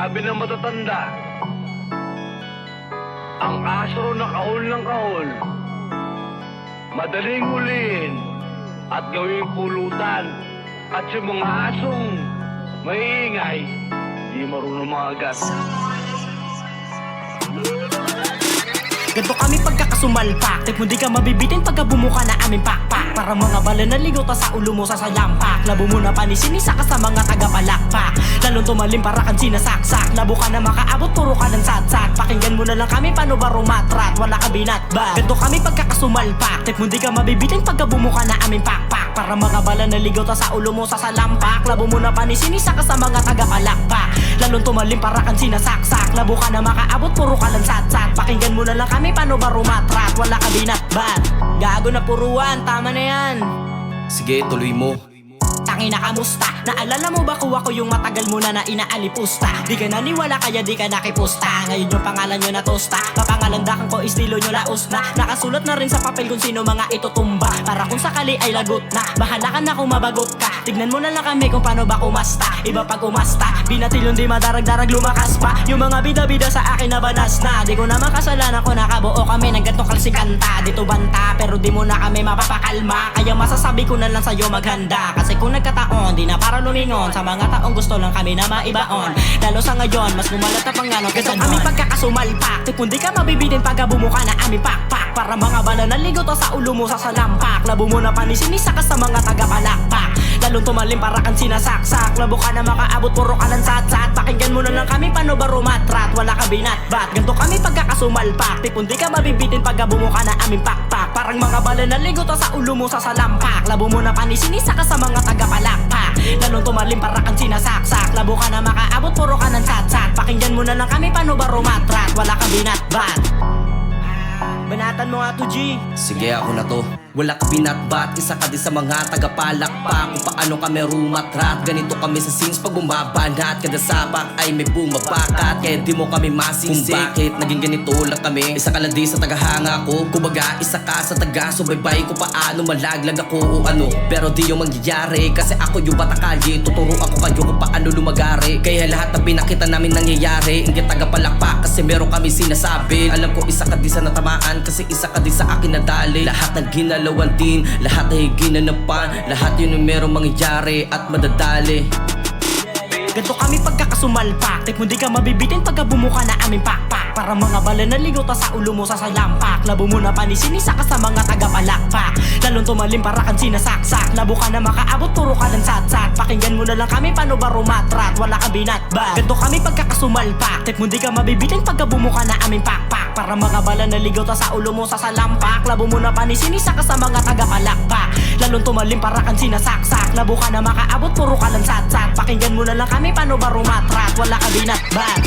Sabi ng matatanda, ang aso na kahon ng kahon, madaling huliin at gawing pulutan. At yung mga asong maiingay, di marunong magat. Ganto kami pagkakasumalpak, tip mo di ka mabibitin pagka bumuka na aming pakpak. Para mga bala na ligaw ta sa ulo mo sa salampak. Labo mo na panisinisa ka sa mga tagapalakpak. Lalong tumalim para kang sinasaksak. Labo ka na makaabot, puro ka ng satsat. Pakinggan mo na lang kami paano ba rumatrat, wala ka binatbat. Ganto kami pagkakasumalpak, tip mo di ka mabibitin pagka bumuka na aming pakpak. Para mga bala na ligaw ta sa ulo mo sa salampak. Labo mo na panisinisa ka sa mga tagapalakpak. Lalong tumalim para kang sinasaksak. Labo ka na makaabot, puro ka ng satsat. Pakinggan mo na lang kami paano ba rumatrat, wala ka binatbat. Gago na puruan, tama na yan. Sige, tuloy mo. Tangina kamusta? Naalala mo ba kuha ko yung matagal mo na inaalipusta? Di ka naniwala kaya di ka nakipusta. Ngayon yung pangalan nyo na tosta. Papangalandakan ko estilo nyo laos na. Nakasulat na rin sa papel kung sino mga itutumba. Para kung sakali ay lagot na. Bahala ka na kung mabagot ka. Tignan mo na lang kami kung paano ba kumasta. Iba pag umasta, binatilyon di madarag-darag lumakas pa. Yung mga bida-bida sa akin na banas na. Di ko naman kasalanan ko nakabuo kami ng gantong klaseng kanta. Dito banta pero di mo na kami mapapakalma. Kaya masasabi ko na lang sa'yo maghanda. Kasi kung nagkataon, di na para lumingon. Sa mga taong gusto lang kami na maibaon. Lalo sa ngayon, mas gumalat na pangalan. Ganto kami pagkakasumalpak, tip kung di ka mabibitin pagka bumuka na aming pakpak. Para mga bala na ligo to sa ulo mo sa salampak. Labo mo na panisinisa ka sa mga tagapalakpak. Lalong tumalim para kang sinasaksak. Labo ka na makaabot, puro ka ng satsat. Pakinggan mo na lang kami paano ba rumatrat, wala ka binatbat. Ganto kami pagkakasumalpak, tip kung di ka mabibitin pagka bumuka na aming pakpak. Parang mga bala na ligo to sa ulo mo sa salampak. Labo mo na panisinisa ka sa mga tagapalakpak. Lalong tumalim para kang sinasaksak. Labo ka na makaabot, puro ka ng satsat. Pakinggan mo na lang kami paano ba rumatrat, wala ka binatbat. Banatan mo nga to, G. Sige, ako na to. Wala ka binatbat, isa ka din sa mga tagapalakpak. Kung paano kami rumatrat, ganito kami sa scenes pag bumabanat. Kada sapak ay may bumabakat, kaya di mo kami masisik. Kung bakit naging ganito lang kami, isa ka lang di sa tagahanga ko. Kumbaga isa ka sa taga-subaybay ko paano malaglag ako o ano. Pero di yung mangyayari, kasi ako yung batakalye. Tuturo ako kayo kung paano lumagari. Kaya lahat ng pinakita namin nangyayari, hindi tagapalakpak kasi meron kami sinasabi. Alam ko isa ka di sa natamaan, kasi isa ka din sa akin nadali. Lahat ng ginalawan din, lahat ay ginanapan. Lahat yun yung merong mangyayari at madadali. Ganto kami pagkakasumalpak, tip mo di ka mabibitin pagka bumuka na aming pakpak. Para mga bala na ligaw ta sa ulo mo sa salampak. Labo mo na panisinisa ka sa mga tagapalakpak. Lalong tumalim para kang sinasaksak. Labo ka na makaabot, puro ka ng satsat. Pakinggan mo na lang kami paano ba rumatrat, wala ka binatbat. Ganto kami pagkakasumalpak, tip mo di ka mabibitin pagka bumuka na aming pakpak. Para mga bala na ligaw ta sa ulo mo sa salampak. Labo mo na panisinisa ka sa mga tagapalakpak. Lalong tumalim para kang sinasaksak. Labo ka na makaabot, puro ka ng satsat. Pakinggan mo na lang kami paano ba rumatrat, wala ka binatbat.